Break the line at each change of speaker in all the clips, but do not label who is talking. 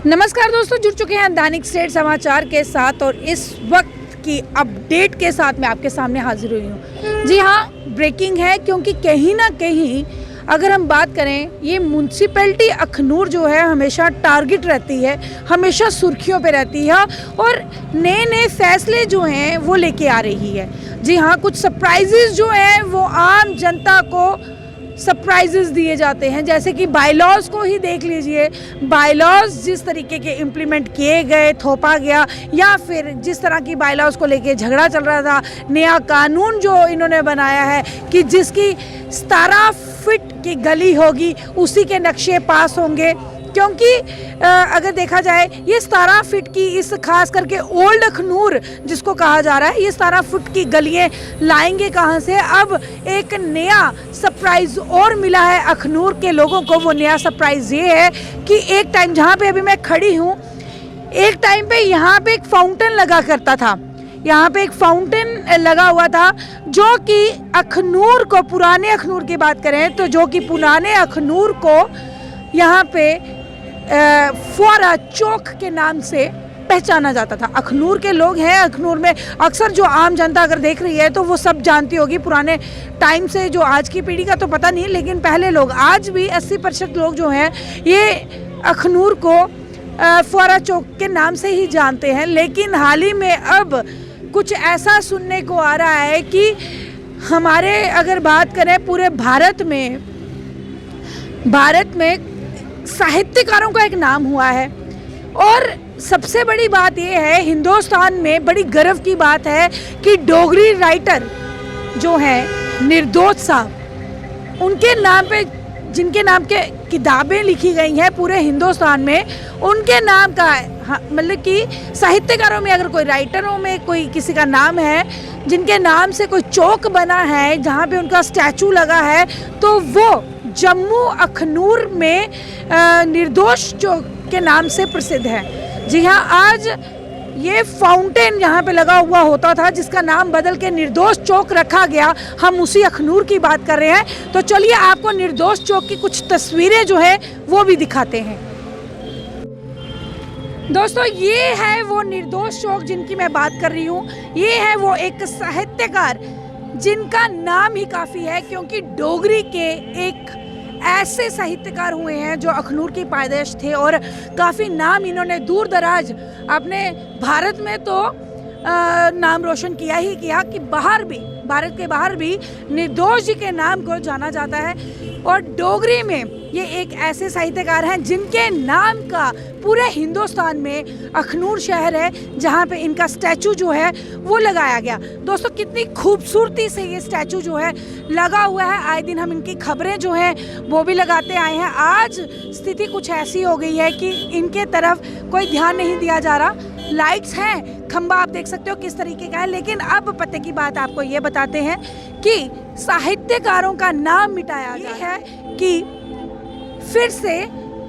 नमस्कार दोस्तों, जुड़ चुके हैं दैनिक स्टेट समाचार के साथ और इस वक्त की अपडेट के साथ मैं आपके सामने हाजिर हुई हूँ। जी हाँ, ब्रेकिंग है क्योंकि कहीं ना कहीं अगर हम बात करें, ये म्यूनसिपैलिटी अखनूर जो है हमेशा टारगेट रहती है, हमेशा सुर्खियों पे रहती है और नए नए फैसले जो हैं वो लेके आ रही है। जी हाँ, कुछ सरप्राइजेस जो हैं वो आम जनता को सरप्राइजेस दिए जाते हैं। जैसे कि बायलॉज को ही देख लीजिए, बायलॉज जिस तरीके के इम्प्लीमेंट किए गए, थोपा गया, या फिर जिस तरह की बायलॉज को लेके झगड़ा चल रहा था, नया कानून जो इन्होंने बनाया है कि जिसकी 17 फीट की गली होगी उसी के नक्शे पास होंगे। क्योंकि अगर देखा जाए ये 17 फीट की इस खास करके ओल्ड अखनूर जिसको कहा जा रहा है, ये 17 फुट की गलियाँ लाएंगे कहाँ से। अब एक नया सरप्राइज़ और मिला है अखनूर के लोगों को। वो नया सरप्राइज़ ये है कि एक टाइम जहाँ पे अभी मैं खड़ी हूँ, एक टाइम पे यहाँ पे एक फाउंटेन लगा करता था। यहाँ पे एक फाउंटेन लगा हुआ था जो कि अखनूर को, पुराने अखनूर की बात करें तो जो कि पुराने अखनूर को यहाँ पे फुआरा चौक के नाम से पहचाना जाता था। अखनूर के लोग हैं, अखनूर में अक्सर जो आम जनता अगर देख रही है तो वो सब जानती होगी पुराने टाइम से। जो आज की पीढ़ी का तो पता नहीं, लेकिन पहले लोग, आज भी 80% लोग जो हैं ये अखनूर को फुआरा चौक के नाम से ही जानते हैं। लेकिन हाल ही में अब कुछ ऐसा सुनने को आ रहा है कि हमारे अगर बात करें पूरे भारत में साहित्यकारों का एक नाम हुआ है। और सबसे बड़ी बात यह है, हिंदुस्तान में बड़ी गर्व की बात है कि डोगरी राइटर जो हैं निर्दोष साहब, उनके नाम पे, जिनके नाम के किताबें लिखी गई हैं पूरे हिंदुस्तान में, उनके नाम का, मतलब कि साहित्यकारों में अगर कोई, राइटरों में कोई किसी का नाम है जिनके नाम से कोई चौक बना है जहाँ पे उनका स्टैचू लगा है, तो वो जम्मू अखनूर में निर्दोष चौक के नाम से प्रसिद्ध है। जी हाँ, आज ये फाउंटेन यहाँ पे लगा हुआ होता था जिसका नाम बदल के निर्दोष चौक रखा गया। हम उसी अखनूर की बात कर रहे हैं, तो चलिए आपको निर्दोष चौक की कुछ तस्वीरें जो है वो भी दिखाते हैं। दोस्तों, ये है वो निर्दोष चौक जिनकी मैं बात कर रही हूँ। ये है वो एक साहित्यकार जिनका नाम ही काफ़ी है, क्योंकि डोगरी के एक ऐसे साहित्यकार हुए हैं जो अखनूर की पैदाइश थे और काफ़ी नाम इन्होंने दूर दराज अपने भारत में तो नाम रोशन किया ही किया, कि बाहर भी, भारत के बाहर भी निर्दोष जी के नाम को जाना जाता है। और डोगरी में ये एक ऐसे साहित्यकार हैं जिनके नाम का पूरे हिंदुस्तान में अखनूर शहर है जहाँ पे इनका स्टैचू जो है वो लगाया गया। दोस्तों, कितनी खूबसूरती से ये स्टैचू जो है लगा हुआ है। आए दिन हम इनकी खबरें जो हैं वो भी लगाते आए हैं। आज स्थिति कुछ ऐसी हो गई है कि इनके तरफ कोई ध्यान नहीं दिया जा रहा। लाइट्स हैं, खंबा आप देख सकते हो किस तरीके का है। लेकिन अब पते की बात आपको ये बताते हैं कि साहित्यकारों का नाम मिटाया गया है कि फिर से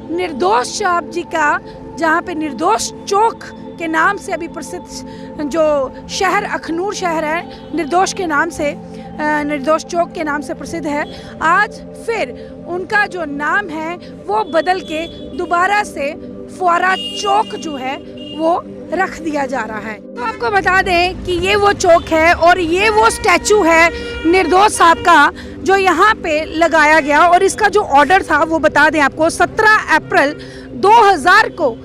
निर्दोष साहब जी का, जहाँ पे निर्दोष चौक के नाम से अभी प्रसिद्ध जो शहर अखनूर शहर है, निर्दोष के नाम से, निर्दोष चौक के नाम से प्रसिद्ध है, आज फिर उनका जो नाम है वो बदल के दोबारा से फुआरा चौक जो है वो रख दिया जा रहा है। तो आपको बता दें कि ये वो चौक है और ये वो स्टैचू है निर्दोष साहब का जो यहाँ पे लगाया गया। और इसका जो ऑर्डर था वो बता दें आपको, 17 अप्रैल 2000 को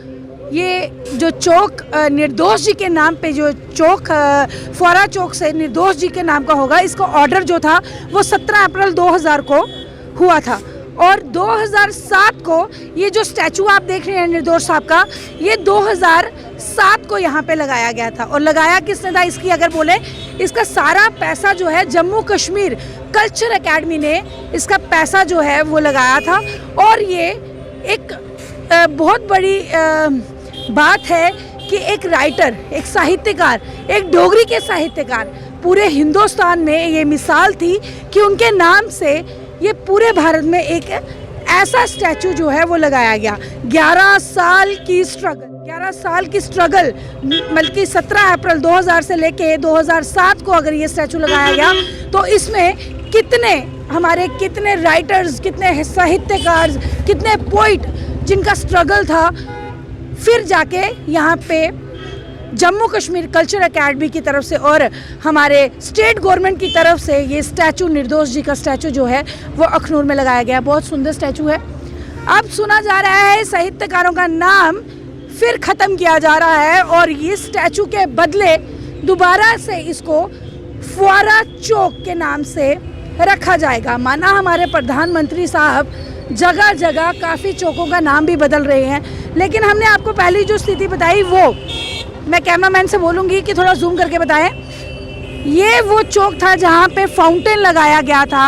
ये जो चौक निर्दोष जी के नाम पे, जो चौक फुआरा चौक से निर्दोष जी के नाम का होगा, इसका ऑर्डर जो था वो 17 अप्रैल 2000 को हुआ था। और 2007 को ये जो स्टैचू आप देख रहे हैं निर्दोष साहब का, ये 2007 को यहाँ पे लगाया गया था। और लगाया किसने था, इसकी अगर बोले, इसका सारा पैसा जो है जम्मू कश्मीर कल्चर एकेडमी ने इसका पैसा जो है वो लगाया था। और ये एक बहुत बड़ी बात है कि एक राइटर, एक साहित्यकार, एक डोगरी के साहित्यकार, पूरे हिंदुस्तान में ये मिसाल थी कि उनके नाम से ये पूरे भारत में एक ऐसा स्टैचू जो है वो लगाया गया। 11 साल की स्ट्रगल, बल्कि 17 अप्रैल 2000 से लेके 2007 को अगर ये स्टैचू लगाया गया, तो इसमें कितने राइटर्स, कितने साहित्यकार, कितने पोइट जिनका स्ट्रगल था, फिर जाके यहाँ पे जम्मू कश्मीर कल्चर एकेडमी की तरफ से और हमारे स्टेट गवर्नमेंट की तरफ से ये स्टैचू, निर्दोष जी का स्टैचू जो है वो अखनूर में लगाया गया। बहुत सुंदर स्टैचू है। अब सुना जा रहा है साहित्यकारों का नाम फिर ख़त्म किया जा रहा है और ये स्टैचू के बदले दोबारा से इसको फुआरा चौक के नाम से रखा जाएगा। माना हमारे प्रधानमंत्री साहब जगह जगह काफ़ी चौकों का नाम भी बदल रहे हैं, लेकिन हमने आपको पहली जो स्थिति बताई वो मैं कैमरामैन से बोलूँगी कि थोड़ा जूम करके बताएं। ये वो चौक था जहाँ पे फाउंटेन लगाया गया था।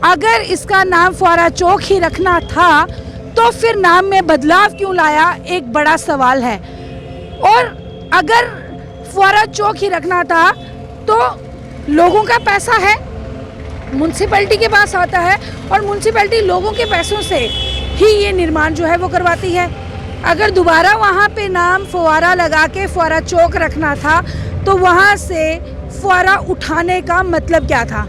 अगर इसका नाम फुआरा चौक ही रखना था तो फिर नाम में बदलाव क्यों लाया, एक बड़ा सवाल है। और अगर फुआरा चौक ही रखना था तो लोगों का पैसा है, म्यूनसिपैलिटी के पास आता है और म्यूनसिपैलिटी लोगों के पैसों से ही ये निर्माण जो है वो करवाती है। अगर दोबारा वहाँ पे नाम फुआरा लगा के फुआरा चौक रखना था तो वहाँ से फुआरा उठाने का मतलब क्या था?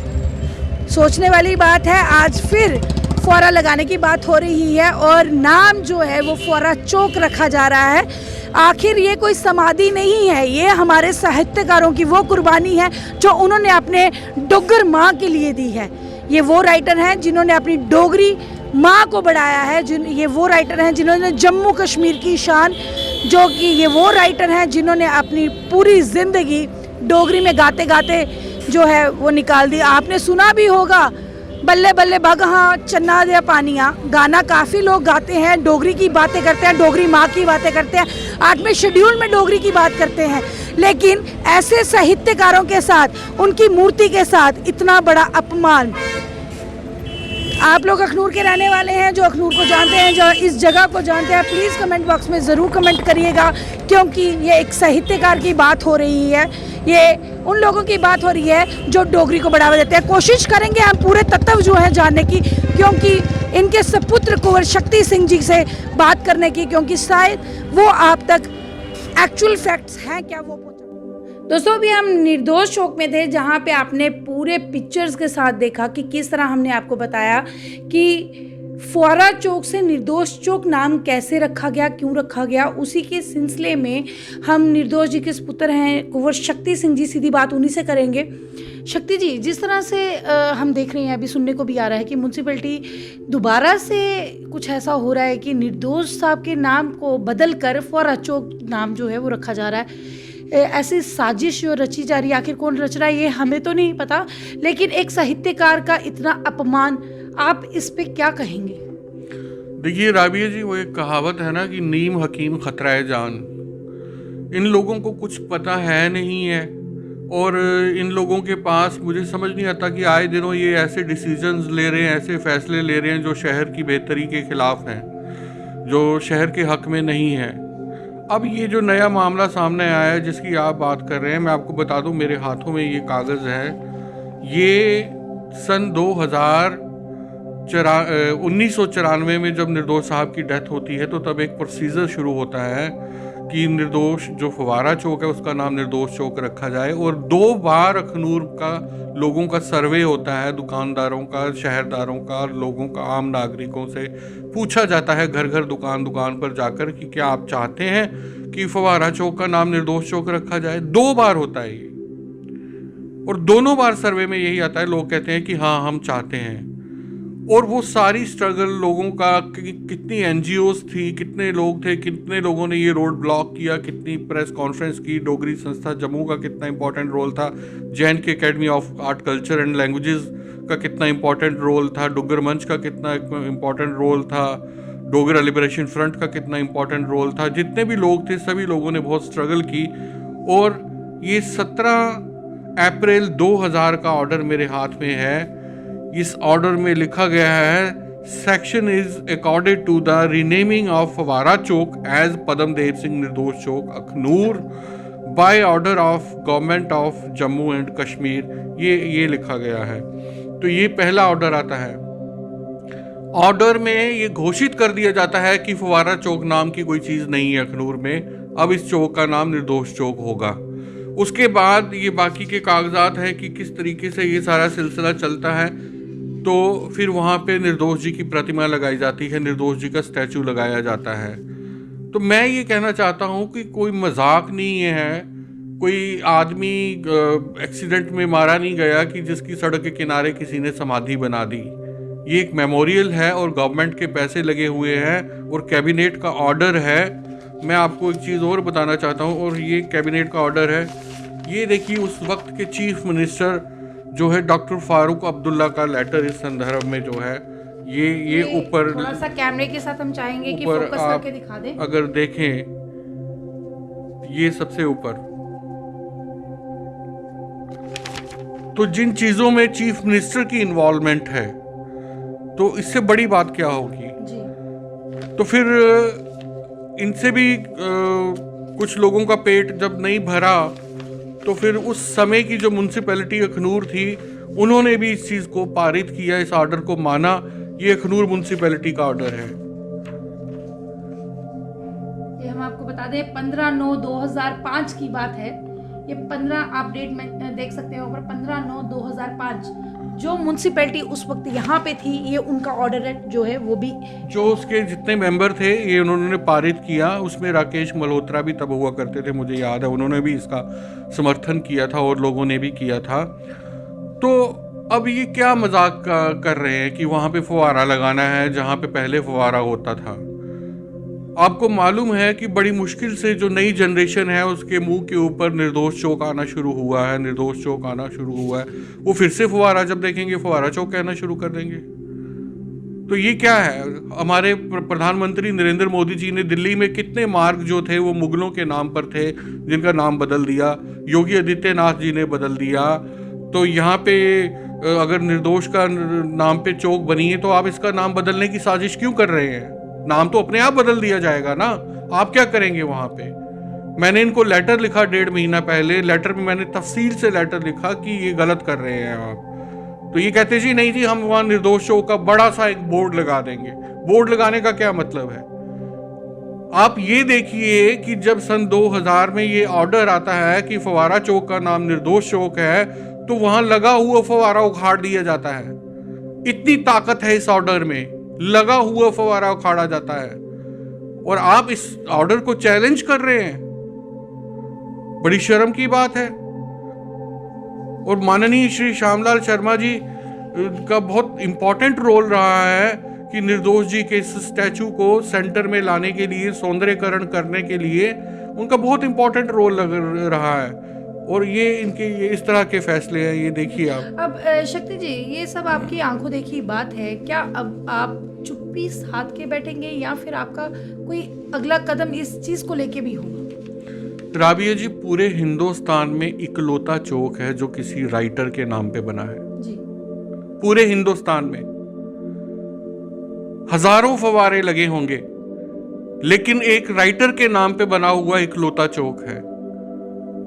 सोचने वाली बात है। आज फिर फुआरा लगाने की बात हो रही है और नाम जो है वो फुआरा चौक रखा जा रहा है। आखिर ये कोई समाधि नहीं है, ये हमारे साहित्यकारों की वो कुर्बानी है जो उन्होंने अपने डोगर माँ के लिए दी है। ये वो राइटर हैं जिन्होंने अपनी डोगरी माँ को बढ़ाया है, ये वो राइटर हैं जिन्होंने जम्मू कश्मीर की शान, जो कि ये वो राइटर हैं जिन्होंने अपनी पूरी ज़िंदगी डोगरी में गाते गाते जो है वो निकाल दी। आपने सुना भी होगा बल्ले बल्ले बगहा चन्ना दिया पानिया, गाना काफ़ी लोग गाते हैं, डोगरी की बातें करते हैं, डोगरी माँ की बातें करते हैं, 8वें शेड्यूल में डोगरी की बात करते हैं। लेकिन ऐसे साहित्यकारों के साथ, उनकी मूर्ति के साथ इतना बड़ा अपमान। आप लोग अखनूर के रहने वाले हैं, जो अखनूर को जानते हैं, जो इस जगह को जानते हैं, प्लीज़ कमेंट बॉक्स में ज़रूर कमेंट करिएगा, क्योंकि ये एक साहित्यकार की बात हो रही है, ये उन लोगों की बात हो रही है जो डोगरी को बढ़ावा देते हैं। कोशिश करेंगे हम पूरे तत्व जो है जानने की, क्योंकि इनके सपुत्र कुंवर शक्ति सिंह जी से बात करने की, क्योंकि शायद वो आप तक एक्चुअल फैक्ट्स हैं क्या वो पहुंचा। दोस्तों अभी हम निर्दोष चौक में थे, जहाँ पे आपने पूरे पिक्चर्स के साथ देखा कि किस तरह हमने आपको बताया कि फुआरा चौक से निर्दोष चौक नाम कैसे रखा गया, क्यों रखा गया। उसी के सिलसिले में हम निर्दोष जी के पुत्र हैं कुंवर शक्ति सिंह जी, सीधी बात उन्हीं से करेंगे। शक्ति जी, जिस तरह से हम देख रहे हैं, अभी सुनने को भी आ रहा है कि म्यूनसिपैलिटी दोबारा से कुछ ऐसा हो रहा है कि निर्दोष साहब के नाम को बदल कर फुआरा चौक नाम जो है वो रखा जा रहा है। ऐसी साजिश जो रची जा रही है, आखिर कौन रच रहा है ये हमें तो नहीं पता, लेकिन एक साहित्यकार का इतना अपमान, आप इस पे क्या कहेंगे?
देखिए राबिया जी, वो एक कहावत है ना कि नीम हकीम खतरा जान। इन लोगों को कुछ पता है नहीं है और इन लोगों के पास मुझे समझ नहीं आता कि आए दिनों ये ऐसे डिसीजंस ले रहे हैं, ऐसे फैसले ले रहे हैं जो शहर की बेहतरी के खिलाफ हैं, जो शहर के हक में नहीं है। अब ये जो नया मामला सामने आया है जिसकी आप बात कर रहे हैं, मैं आपको बता दूं, मेरे हाथों में ये कागज़ है। ये सन 1994 में जब निर्दोष साहब की डेथ होती है तो तब एक प्रोसीजर शुरू होता है कि निर्दोष जो फुआरा चौक है उसका नाम निर्दोष चौक रखा जाए। और 2 बार अखनूर का लोगों का सर्वे होता है, दुकानदारों का, शहरदारों का, लोगों का, आम नागरिकों से पूछा जाता है घर घर, दुकान दुकान पर जाकर कि क्या आप चाहते हैं कि फुआरा चौक का नाम निर्दोष चौक रखा जाए। 2 बार होता है ये, और दोनों बार सर्वे में यही आता है, लोग कहते हैं कि हाँ हम चाहते हैं। और वो सारी स्ट्रगल लोगों का, कितनी एनजीओज थी, कितने लोग थे, कितने लोगों ने ये रोड ब्लॉक किया, कितनी प्रेस कॉन्फ्रेंस की, डोगरी संस्था जम्मू का कितना इंपॉर्टेंट रोल था, जैन की academy of art culture and languages का कितना इंपॉर्टेंट रोल था, डोगर मंच का कितना इंपॉर्टेंट रोल था, डोगरा लिबरेशन फ्रंट का कितना इंपॉर्टेंट रोल था। जितने भी लोग थे सभी लोगों ने बहुत स्ट्रगल की। और ये 17 अप्रैल 2000 का ऑर्डर मेरे हाथ में है। इस ऑर्डर में लिखा गया है, section is accorded to the renaming of Fuara Chowk as Padmadev Singh Nirdosh Chowk Akhnoor by order of government of Jammu and Kashmir. ये लिखा गया है। तो ये पहला ऑर्डर आता है। ऑर्डर में ये घोषित कर दिया जाता है कि फुआरा चौक नाम की कोई चीज़ नहीं है अखनूर में, अब इस चौक का नाम निर्दोष चौक होगा। उसके बाद ये बाकी के कागजात हैं कि किस तरीके से ये सारा सिलसिला चलता है। तो फिर वहाँ पे निर्दोष जी की प्रतिमा लगाई जाती है, निर्दोष जी का स्टैचू लगाया जाता है। तो मैं ये कहना चाहता हूँ कि कोई मजाक नहीं है, कोई आदमी एक्सीडेंट में मारा नहीं गया कि जिसकी सड़क के किनारे किसी ने समाधि बना दी। ये एक मेमोरियल है और गवर्नमेंट के पैसे लगे हुए हैं और कैबिनेट का ऑर्डर है। मैं आपको एक चीज़ और बताना चाहता हूँ, और ये कैबिनेट का ऑर्डर है। ये देखिए उस वक्त के चीफ मिनिस्टर जो है डॉक्टर फारूक अब्दुल्ला का लेटर इस संदर्भ में जो है ये ऊपर
थोड़ा सा कैमरे के साथ हम चाहेंगे कि
ऊपर
फोकस
आप
करके दिखा दें।
अगर देखें, ये सबसे ऊपर, तो जिन चीजों में चीफ मिनिस्टर की इन्वॉल्वमेंट है तो इससे बड़ी बात क्या होगी
जी।
तो फिर इनसे भी कुछ लोगों का पेट जब नहीं भरा तो फिर उस समय की जो म्युनिसिपैलिटी अखनूर थी उन्होंने भी इस चीज को पारित किया, इस ऑर्डर को माना। ये अखनूर म्युनिसिपैलिटी का ऑर्डर है।
ये हम आपको बता दें 15/9/2005 की बात है। ये 15 आप डेट में देख सकते हो ऊपर 15/9/2005 जो म्युनिसिपैलिटी उस वक्त यहाँ पे थी, ये उनका ऑर्डर है जो है वो भी
जो उसके जितने मेंबर थे ये उन्होंने पारित किया। उसमें राकेश मल्होत्रा भी तब हुआ करते थे, मुझे याद है, उन्होंने भी इसका समर्थन किया था और लोगों ने भी किया था। तो अब ये क्या मजाक कर रहे हैं कि वहाँ पे फुवारा लगाना है जहाँ पे पहले फुवारा होता था। आपको मालूम है कि बड़ी मुश्किल से जो नई जनरेशन है उसके मुंह के ऊपर निर्दोष चौक आना शुरू हुआ है, निर्दोष चौक आना शुरू हुआ है। वो फिर से फुवारा जब देखेंगे फुवारा चौक कहना शुरू कर देंगे। तो ये क्या है? हमारे प्रधानमंत्री नरेंद्र मोदी जी ने दिल्ली में कितने मार्ग जो थे वो मुगलों के नाम पर थे जिनका नाम बदल दिया, योगी आदित्यनाथ जी ने बदल दिया। तो यहाँ पे अगर निर्दोष का नाम पे चौक बनी है तो आप इसका नाम बदलने की साजिश क्यों कर रहे हैं? नाम तो अपने आप बदल दिया जाएगा ना, आप क्या करेंगे वहां पे? मैंने इनको लेटर लिखा 1.5 महीना पहले। लेटर में मैंने तफसील से लेटर लिखा कि ये गलत कर रहे हैं आप। तो ये कहते जी नहीं जी, हम वहां निर्दोष चौक का बड़ा सा एक बोर्ड लगा देंगे। बोर्ड लगाने का क्या मतलब है? आप ये देखिए कि जब सन 2000 में ये ऑर्डर आता है कि फवारा चौक का नाम निर्दोष चौक है तो वहां लगा हुआ फवारा उखाड़ दिया जाता है। इतनी ताकत है इस ऑर्डर में, लगा हुआ फवारा उखाड़ा जाता है और आप इस ऑर्डर को चैलेंज कर रहे हैं। बड़ी शर्म की बात है। और माननीय श्री श्यामलाल शर्मा जी का बहुत इंपॉर्टेंट रोल रहा है कि निर्दोष जी के इस स्टैचू को सेंटर में लाने के लिए, सौंदर्यकरण करने के लिए उनका बहुत इंपॉर्टेंट रोल लग रहा है। और ये इनके ये इस तरह के फैसले हैं, ये देखिए आप।
अब शक्ति जी, ये सब आपकी आंखों देखी बात है। क्या अब आप चुप्पी साध के बैठेंगे या फिर आपका कोई अगला कदम इस चीज को लेके भी होगा?
राबिया जी, पूरे हिंदुस्तान में इकलौता चौक है जो किसी राइटर के नाम पे बना है
जी।
पूरे हिंदुस्तान में हजारों फवारे लगे होंगे, लेकिन एक राइटर के नाम पे बना हुआ इकलौता चौक है।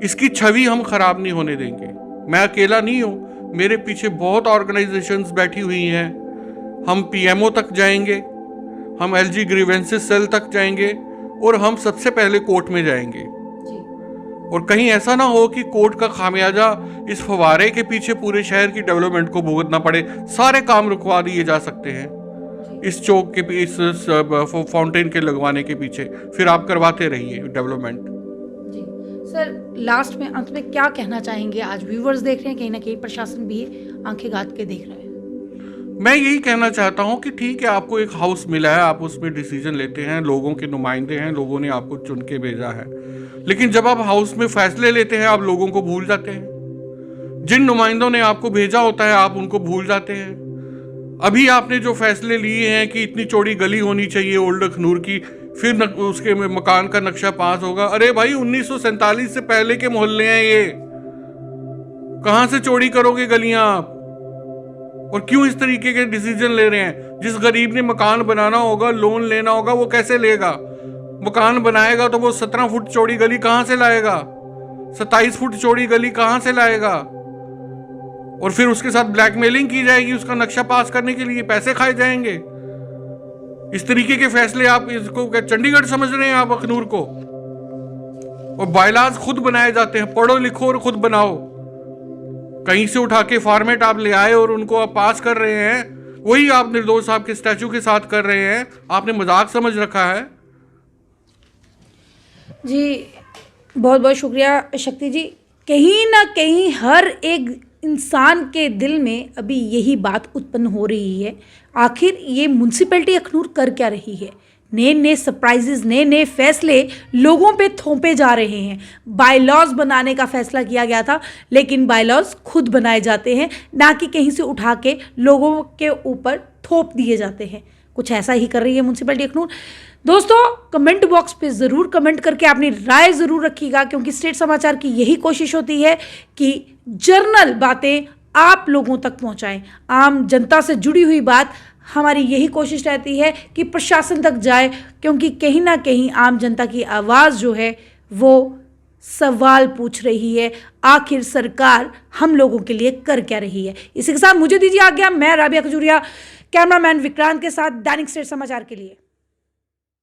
इसकी छवि हम खराब नहीं होने देंगे। मैं अकेला नहीं हूं, मेरे पीछे बहुत ऑर्गेनाइजेशंस बैठी हुई हैं। हम पीएमओ तक जाएंगे, हम एलजी ग्रीवेंसेस सेल तक जाएंगे और हम सबसे पहले कोर्ट में जाएंगे। और कहीं ऐसा ना हो कि कोर्ट का खामियाजा इस फवारे के पीछे पूरे शहर की डेवलपमेंट को भुगतना पड़े। सारे काम रुकवा दिए जा सकते हैं इस चौक के, इस फाउंटेन के लगवाने के पीछे, फिर आप करवाते रहिए डेवलपमेंट।
जी सर, लास्ट में अंत में क्या कहना चाहेंगे? आज व्यूवर्स देख रहे हैं, कहीं ना कहीं प्रशासन भी आंखें गाद के देख रहे हैं।
मैं यही कहना चाहता हूं कि ठीक है, आपको एक हाउस मिला है, आप उसमें डिसीजन लेते हैं, लोगों के नुमाइंदे हैं, लोगों ने आपको चुन के भेजा है। लेकिन जब आप हाउस में फैसले लेते हैं आप लोगों को भूल जाते हैं। जिन नुमाइंदों ने आपको भेजा होता है आप उनको भूल जाते हैं। अभी आपने जो फैसले लिए हैं कि इतनी चौड़ी गली होनी चाहिए ओल्ड अखनूर की, फिर उसके मकान का नक्शा पास होगा। अरे भाई, 1947 से पहले के मोहल्ले हैं ये, कहां से चौड़ी करोगे गलियां आप? और क्यों इस तरीके के डिसीजन ले रहे हैं? जिस गरीब ने मकान बनाना होगा, लोन लेना होगा, वो कैसे लेगा? मकान बनाएगा तो वो 17 फुट चौड़ी गली कहां से लाएगा? 27 फुट चौड़ी गली कहां से लाएगा? और फिर उसके साथ ब्लैकमेलिंग की जाएगी, उसका नक्शा पास करने के लिए पैसे खाए जाएंगे। इस तरीके के फैसले आप इसको चंडीगढ़ समझ रहे हैं आप अखनूर को? और बायलाज खुद बनाए जाते हैं, पढ़ो लिखो और खुद बनाओ। कहीं से उठा के फॉर्मेट आप ले आए और उनको आप पास कर रहे हैं, वही आप निर्दोष साहब के स्टैचू के साथ कर रहे हैं। आपने मजाक समझ रखा है।
जी, बहुत बहुत शुक्रिया शक्ति जी। कहीं ना कहीं हर एक इंसान के दिल में अभी यही बात उत्पन्न हो रही है, आखिर ये म्यूनसिपैलिटी अखनूर कर क्या रही है। नए नए सरप्राइजेज, नए नए फैसले लोगों पे थोपे जा रहे हैं। बायलॉज बनाने का फैसला किया गया था, लेकिन बायलॉज खुद बनाए जाते हैं, ना कि कहीं से उठा के लोगों के ऊपर थोप दिए जाते हैं। कुछ ऐसा ही कर रही है म्यूनसिपैलिटी अखनूर। दोस्तों, कमेंट बॉक्स पे ज़रूर कमेंट करके अपनी राय ज़रूर रखिएगा, क्योंकि स्टेट समाचार की यही कोशिश होती है कि जर्नल बातें आप लोगों तक पहुंचाएं। आम जनता से जुड़ी हुई बात हमारी यही कोशिश रहती है कि प्रशासन तक जाए, क्योंकि कहीं ना कहीं आम जनता की आवाज़ जो है वो सवाल पूछ रही है, आखिर सरकार हम लोगों के लिए कर क्या रही है। इसी के साथ मुझे दीजिए आज्ञा। मैं राबिया खजूरिया, कैमरामैन विक्रांत के साथ दैनिक स्टेट समाचार के लिए।